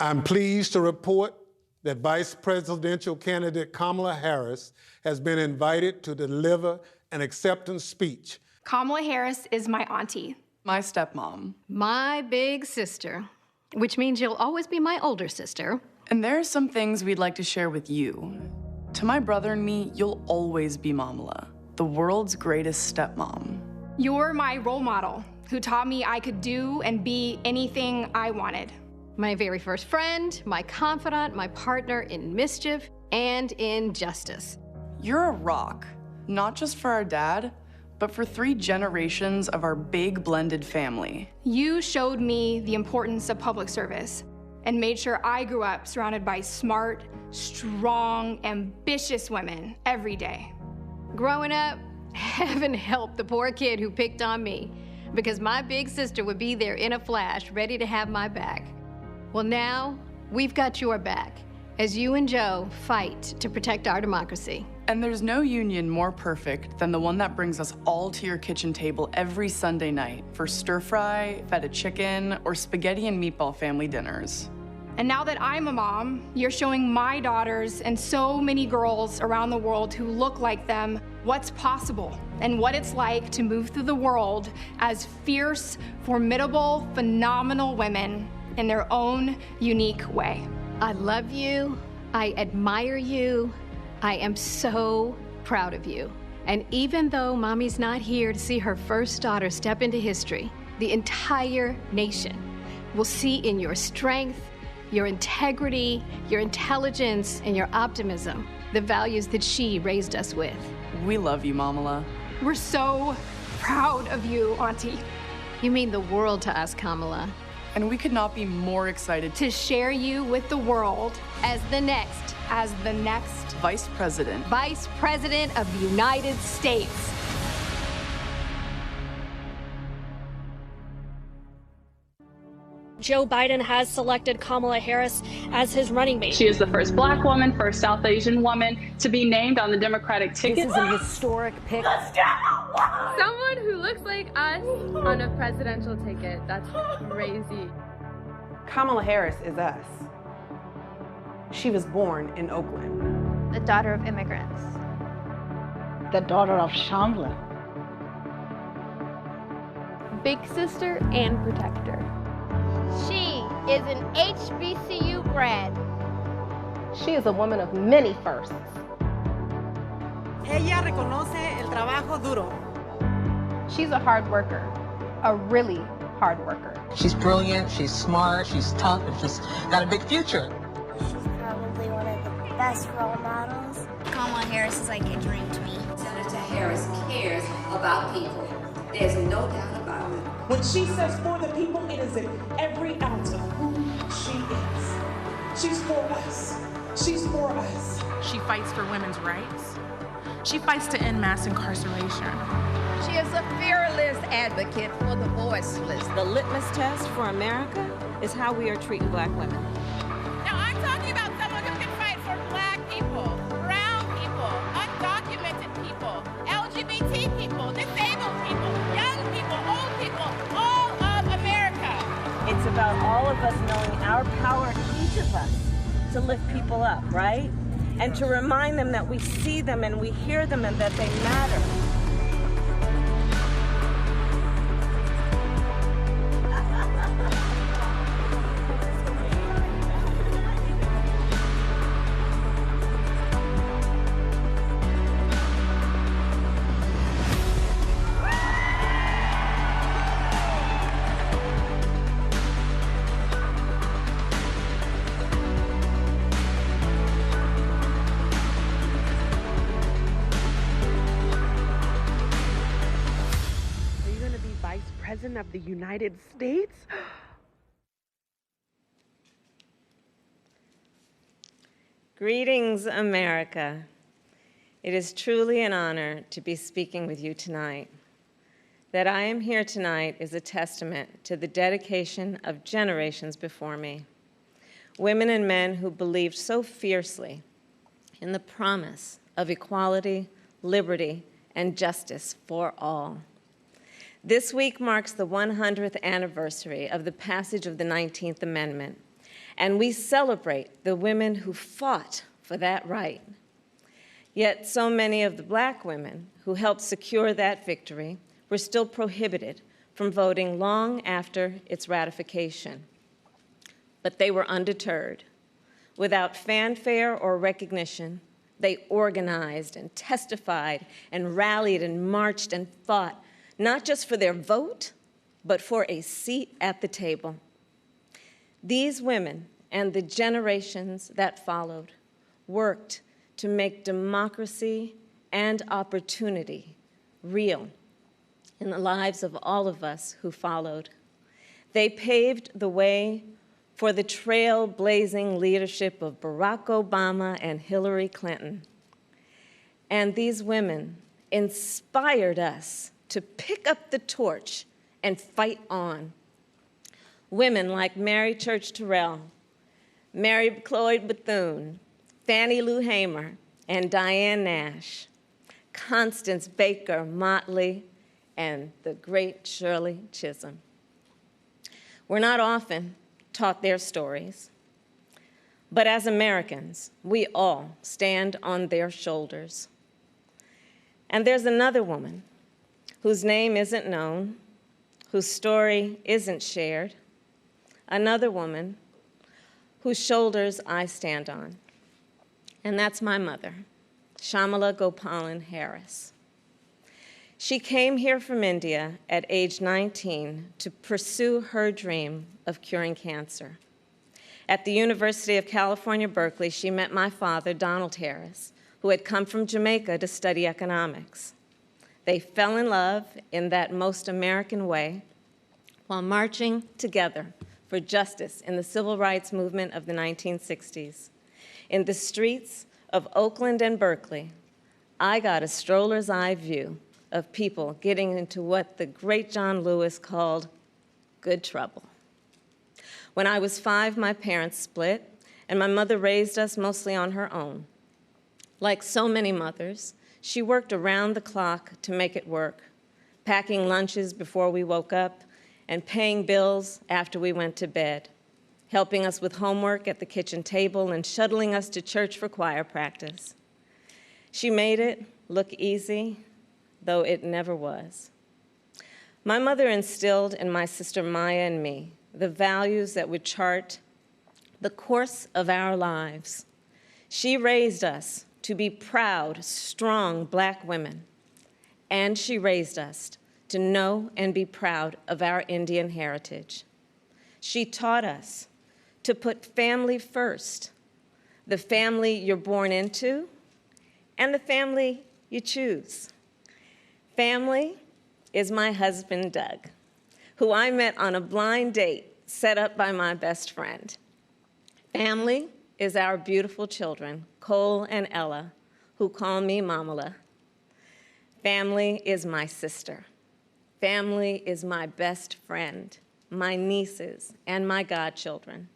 I'm pleased to report that Vice Presidential candidate Kamala Harris has been invited to deliver an acceptance speech. Kamala Harris is my auntie. My stepmom. My big sister, which means you'll always be my older sister. And there are some things we'd like to share with you. To my brother and me, you'll always be Mamala, the world's greatest stepmom. You're my role model who taught me I could do and be anything I wanted. My very first friend, my confidant, my partner in mischief and in justice. You're a rock, not just for our dad, but for 3 generations of our big blended family. You showed me the importance of public service and made sure I grew up surrounded by smart, strong, ambitious women every day. Growing up, heaven help the poor kid who picked on me, because my big sister would be there in a flash, ready to have my back. Well, now we've got your back as you and Joe fight to protect our democracy. And there's no union more perfect than the one that brings us all to your kitchen table every Sunday night for stir fry, feta chicken, or spaghetti and meatball family dinners. And now that I'm a mom, you're showing my daughters and so many girls around the world who look like them what's possible and what it's like to move through the world as fierce, formidable, phenomenal women in their own unique way. I love you. I admire you. I am so proud of you. And even though Mommy's not here to see her first daughter step into history, the entire nation will see in your strength, your integrity, your intelligence, and your optimism the values that she raised us with. We love you, Mamala. We're so proud of you, Auntie. You mean the world to us, Kamala. And we could not be more excited To share you with the world As the next Vice President. Vice President of the United States. Joe Biden has selected Kamala Harris as his running mate. She is the first Black woman, first South Asian woman to be named on the Democratic ticket. This is an historic pick. Someone who looks like us on a presidential ticket. That's crazy. Kamala Harris is us. She was born in Oakland. The daughter of immigrants. The daughter of Chandler. Big sister and protector. She is an HBCU grad. She is a woman of many firsts. Ella reconoce el trabajo duro. She's a hard worker, a really hard worker. She's brilliant, she's smart, she's tough, and she's got a big future. She's probably one of the best role models. Kamala Harris is like a dream to me. Senator Harris cares about people. There's no doubt about it. When she says for the people, it is in every ounce of who she is. She's for us. She's for us. She fights for women's rights. She fights to end mass incarceration. She is a fearless advocate for the voiceless. The litmus test for America is how we are treating Black women. Now I'm talking about someone who can fight for Black people, brown people, undocumented people, LGBT people, disabled people, young people, old people, all of America. It's about all of us knowing our power, each of us, to lift people up, right? And to remind them that we see them and we hear them and that they matter. President of the United States? Greetings, America. It is truly an honor to be speaking with you tonight. That I am here tonight is a testament to the dedication of generations before me, women and men who believed so fiercely in the promise of equality, liberty, and justice for all. This week marks the 100th anniversary of the passage of the 19th Amendment, and we celebrate the women who fought for that right. Yet so many of the Black women who helped secure that victory were still prohibited from voting long after its ratification. But they were undeterred. Without fanfare or recognition, they organized and testified and rallied and marched and fought, not just for their vote, but for a seat at the table. These women and the generations that followed worked to make democracy and opportunity real in the lives of all of us who followed. They paved the way for the trailblazing leadership of Barack Obama and Hillary Clinton. And these women inspired us to pick up the torch and fight on. Women like Mary Church Terrell, Mary Cloyd Bethune, Fannie Lou Hamer, and Diane Nash, Constance Baker Motley, and the great Shirley Chisholm. We're not often taught their stories, but as Americans, we all stand on their shoulders. And there's another woman whose name isn't known, whose story isn't shared, another woman whose shoulders I stand on. And that's my mother, Shamala Gopalan Harris. She came here from India at age 19 to pursue her dream of curing cancer. At the University of California, Berkeley, she met my father, Donald Harris, who had come from Jamaica to study economics. They fell in love in that most American way while marching together for justice in the civil rights movement of the 1960s. In the streets of Oakland and Berkeley, I got a stroller's eye view of people getting into what the great John Lewis called good trouble. When I was 5, my parents split, and my mother raised us mostly on her own. Like so many mothers, she worked around the clock to make it work, packing lunches before we woke up and paying bills after we went to bed, helping us with homework at the kitchen table and shuttling us to church for choir practice. She made it look easy, though it never was. My mother instilled in my sister Maya and me the values that would chart the course of our lives. She raised us to be proud, strong Black women, and she raised us to know and be proud of our Indian heritage. She taught us to put family first, the family you're born into and the family you choose. Family is my husband, Doug, who I met on a blind date set up by my best friend. Family is our beautiful children, Cole and Ella, who call me Mamala. Family is my sister. Family is my best friend, my nieces, and my godchildren.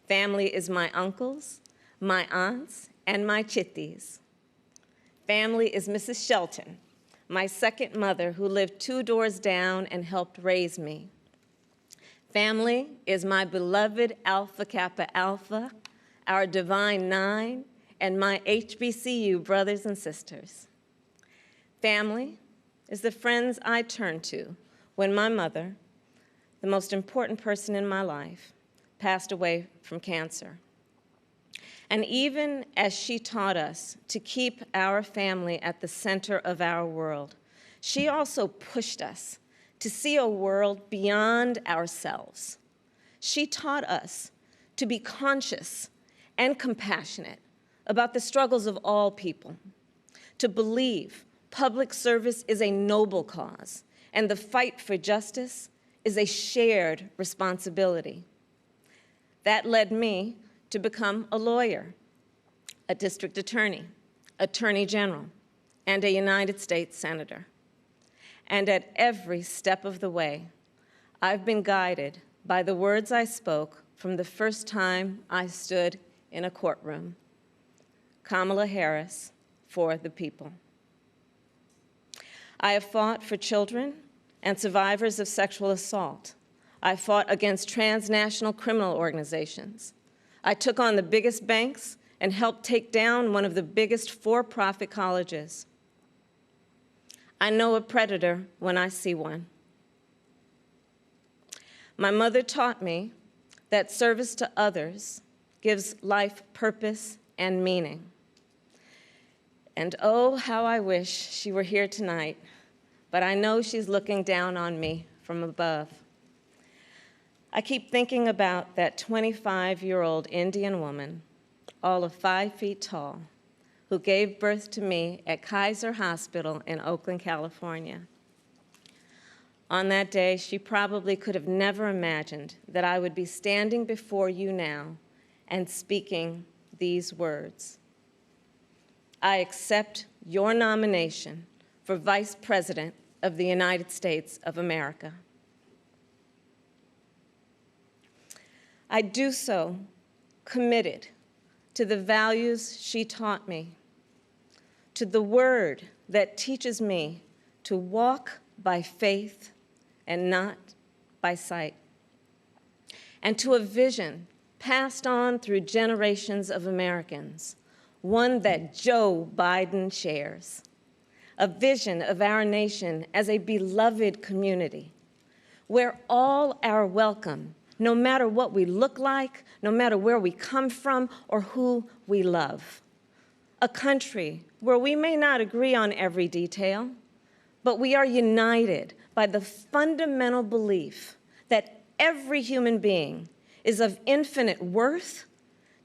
Family is my uncles, my aunts, and my chitties. Family is Mrs. Shelton, my second mother who lived 2 doors down and helped raise me. Family is my beloved Alpha Kappa Alpha, our Divine Nine, and my HBCU brothers and sisters. Family is the friends I turn to when my mother, the most important person in my life, passed away from cancer. And even as she taught us to keep our family at the center of our world, she also pushed us to see a world beyond ourselves. She taught us to be conscious and compassionate about the struggles of all people, to believe public service is a noble cause, and the fight for justice is a shared responsibility. That led me to become a lawyer, a district attorney, attorney general, and a United States senator. And at every step of the way, I've been guided by the words I spoke from the first time I stood in a courtroom. Kamala Harris, for the people. I have fought for children and survivors of sexual assault. I fought against transnational criminal organizations. I took on the biggest banks and helped take down one of the biggest for-profit colleges. I know a predator when I see one. My mother taught me that service to others gives life purpose and meaning. And oh, how I wish she were here tonight, but I know she's looking down on me from above. I keep thinking about that 25-year-old Indian woman, all of 5 feet tall, who gave birth to me at Kaiser Hospital in Oakland, California. On that day, she probably could have never imagined that I would be standing before you now and speaking these words. I accept your nomination for Vice President of the United States of America. I do so committed to the values she taught me, to the word that teaches me to walk by faith and not by sight, and to a vision passed on through generations of Americans, one that Joe Biden shares, a vision of our nation as a beloved community where all are welcome, no matter what we look like, no matter where we come from or who we love. A country where we may not agree on every detail, but we are united by the fundamental belief that every human being is of infinite worth,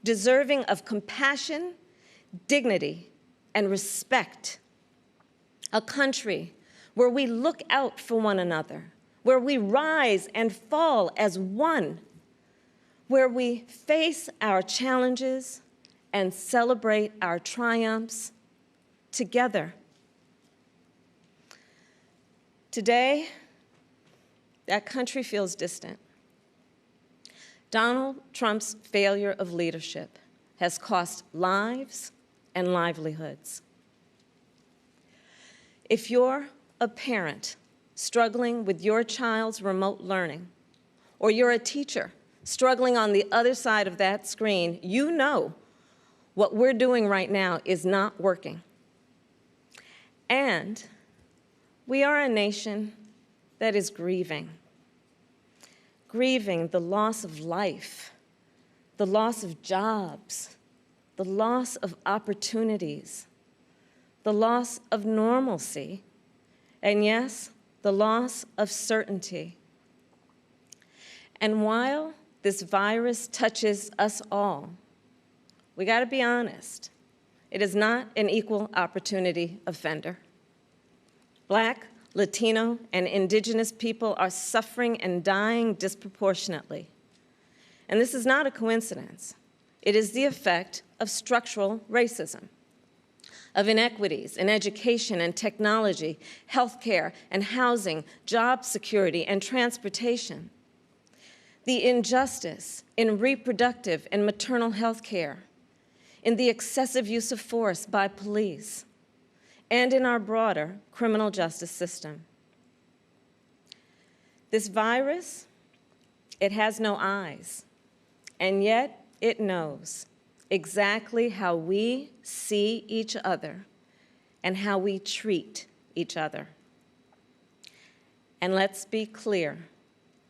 deserving of compassion, dignity, and respect. A country where we look out for one another, where we rise and fall as one, where we face our challenges and celebrate our triumphs together. Today, that country feels distant. Donald Trump's failure of leadership has cost lives and livelihoods. If you're a parent struggling with your child's remote learning, or you're a teacher struggling on the other side of that screen, you know what we're doing right now is not working. And we are a nation that is grieving the loss of life, the loss of jobs, the loss of opportunities, the loss of normalcy, and yes, the loss of certainty. And while this virus touches us all, we got to be honest, it is not an equal opportunity offender. Black, Latino, and Indigenous people are suffering and dying disproportionately. And this is not a coincidence. It is the effect of structural racism, of inequities in education and technology, healthcare and housing, job security and transportation, the injustice in reproductive and maternal health care, in the excessive use of force by police, and in our broader criminal justice system. This virus, it has no eyes, and yet it knows exactly how we see each other and how we treat each other. And let's be clear,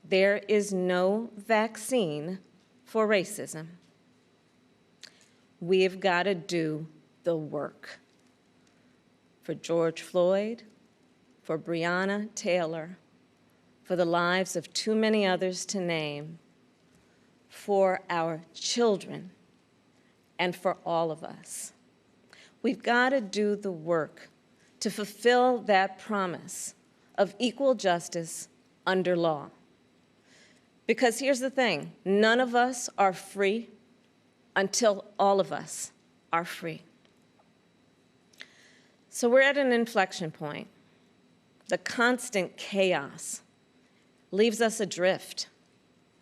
there is no vaccine for racism. We've got to do the work. For George Floyd, for Breonna Taylor, for the lives of too many others to name, for our children, and for all of us. We've got to do the work to fulfill that promise of equal justice under law. Because here's the thing, none of us are free until all of us are free. So we're at an inflection point. The constant chaos leaves us adrift.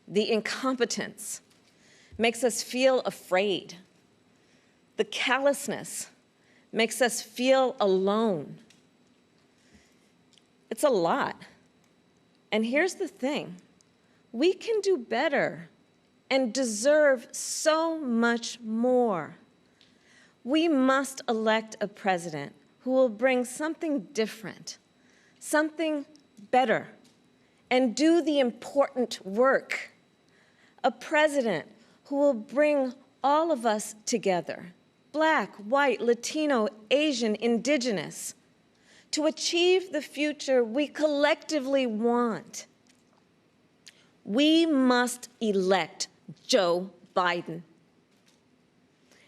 The incompetence makes us feel afraid. The callousness makes us feel alone. It's a lot. And here's the thing. we can do better and deserve so much more. We must elect a president who will bring something different, something better, and do the important work. A president who will bring all of us together, Black, white, Latino, Asian, Indigenous, to achieve the future we collectively want. We must elect Joe Biden.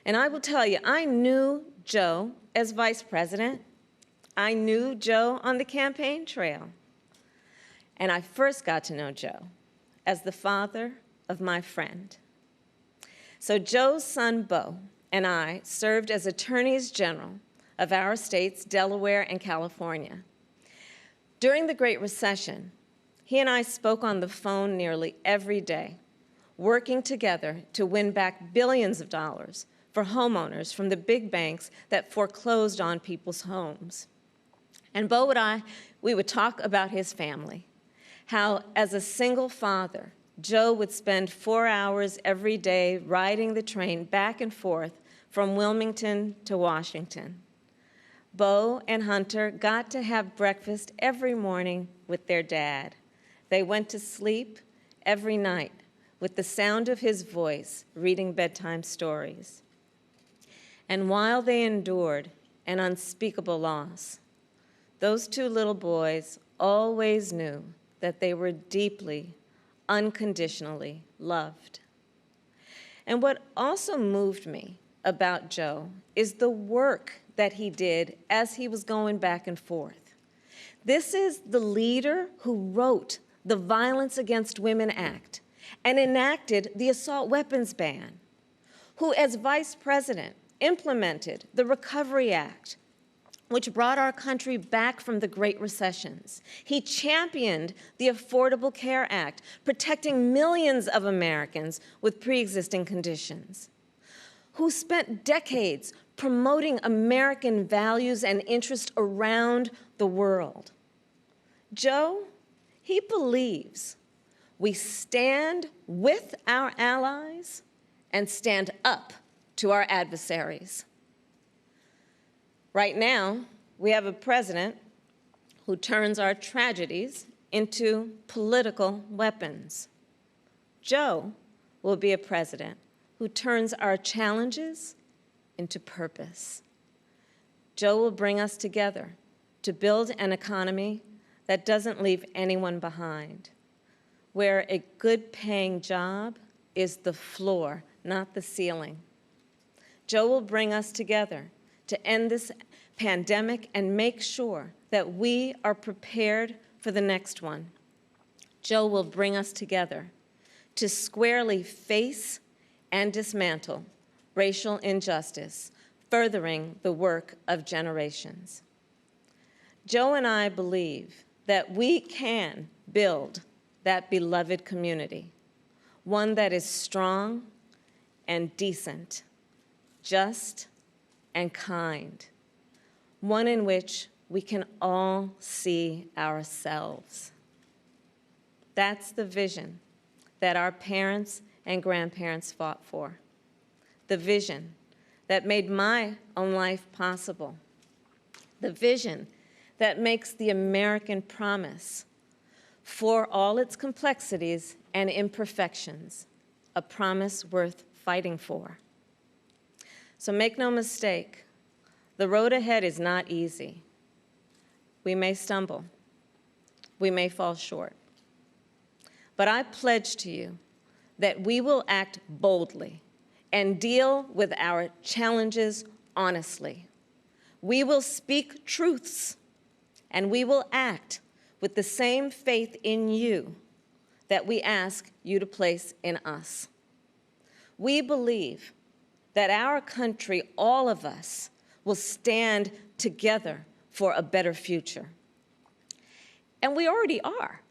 And I will tell you, I knew Joe as vice president. I knew Joe on the campaign trail. And I first got to know Joe as the father of my friend. So Joe's son, Beau, and I served as attorneys general of our states, Delaware and California. During the Great Recession, he and I spoke on the phone nearly every day, working together to win back billions of dollars for homeowners from the big banks that foreclosed on people's homes. And Beau and I, we would talk about his family, how as a single father, Joe would spend 4 hours every day riding the train back and forth from Wilmington to Washington. Beau and Hunter got to have breakfast every morning with their dad. They went to sleep every night with the sound of his voice reading bedtime stories. And while they endured an unspeakable loss, those two little boys always knew that they were deeply, unconditionally loved. And what also moved me about Joe is the work that he did as he was going back and forth. This is the leader who wrote the Violence Against Women Act and enacted the assault weapons ban, who as vice president implemented the Recovery Act, which brought our country back from the Great Recessions. He championed the Affordable Care Act, protecting millions of Americans with pre-existing conditions, who spent decades promoting American values and interests around the world. Joe, he believes we stand with our allies and stand up to our adversaries. Right now, we have a president who turns our tragedies into political weapons. Joe will be a president who turns our challenges into purpose. Joe will bring us together to build an economy that doesn't leave anyone behind, where a good-paying job is the floor, not the ceiling. Joe will bring us together to end this pandemic and make sure that we are prepared for the next one. Joe will bring us together to squarely face and dismantle racial injustice, furthering the work of generations. Joe and I believe that we can build that beloved community, one that is strong and decent, just and kind, one in which we can all see ourselves. That's the vision that our parents and grandparents fought for, the vision that made my own life possible, the vision that makes the American promise, for all its complexities and imperfections, a promise worth fighting for. So make no mistake, the road ahead is not easy. We may stumble. We may fall short. But I pledge to you that we will act boldly and deal with our challenges honestly. We will speak truths, and we will act with the same faith in you that we ask you to place in us. We believe that our country, all of us, will stand together for a better future. And we already are.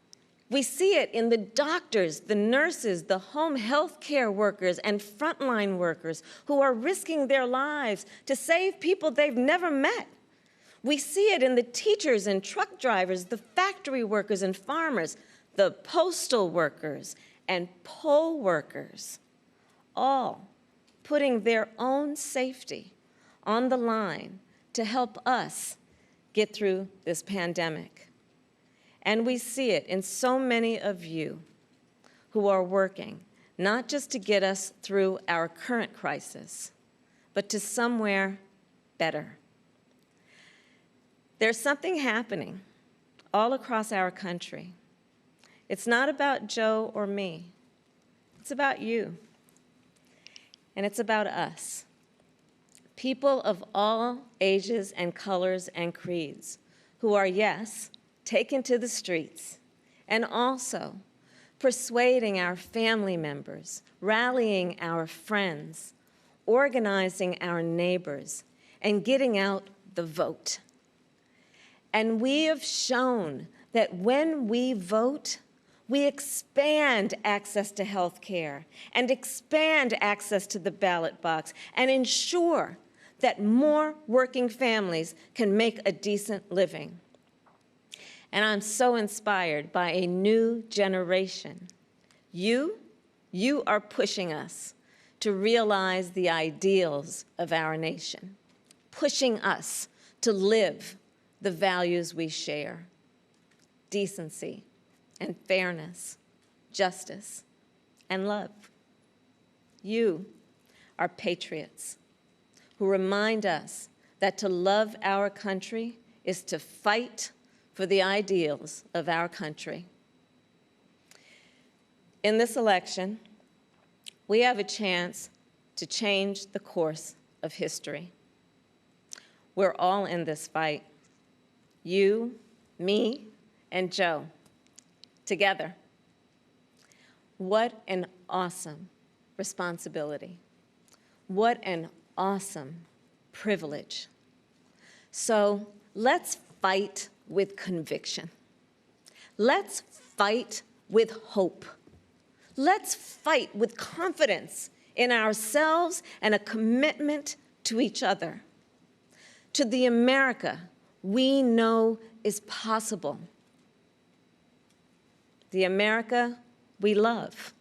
We see it in the doctors, the nurses, the home health care workers, and frontline workers who are risking their lives to save people they've never met. We see it in the teachers and truck drivers, the factory workers and farmers, the postal workers and poll workers, all putting their own safety on the line to help us get through this pandemic. And we see it in so many of you who are working, not just to get us through our current crisis, but to somewhere better. There's something happening all across our country. It's not about Joe or me. It's about you. And it's about us. People of all ages and colors and creeds who are, yes, taken to the streets, and also persuading our family members, rallying our friends, organizing our neighbors, and getting out the vote. And we have shown that when we vote, we expand access to health care and expand access to the ballot box and ensure that more working families can make a decent living. And I'm so inspired by a new generation. You are pushing us to realize the ideals of our nation, pushing us to live the values we share: decency and fairness, justice and love. You are patriots who remind us that to love our country is to fight for the ideals of our country. In this election, we have a chance to change the course of history. We're all in this fight. You, me, and Joe, together. What an awesome responsibility. What an awesome privilege. So let's fight with conviction. Let's fight with hope. Let's fight with confidence in ourselves and a commitment to each other, to the America we know is possible, the America we love.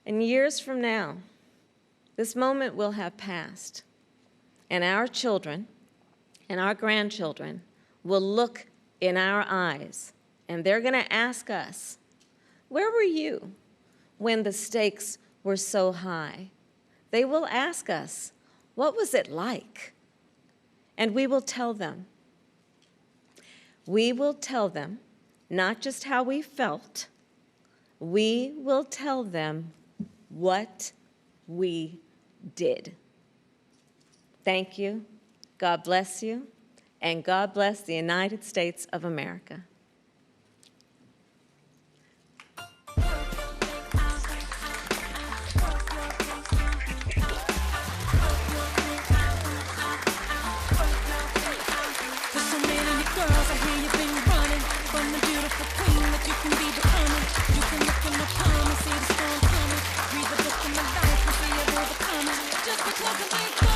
And years from now, this moment will have passed, and our children and our grandchildren will look in our eyes, and they're going to ask us, where were you when the stakes were so high? They will ask us, what was it like? And we will tell them. We will tell them not just how we felt, we will tell them what we did. Thank you, God bless you, and God bless the United States of America. Just because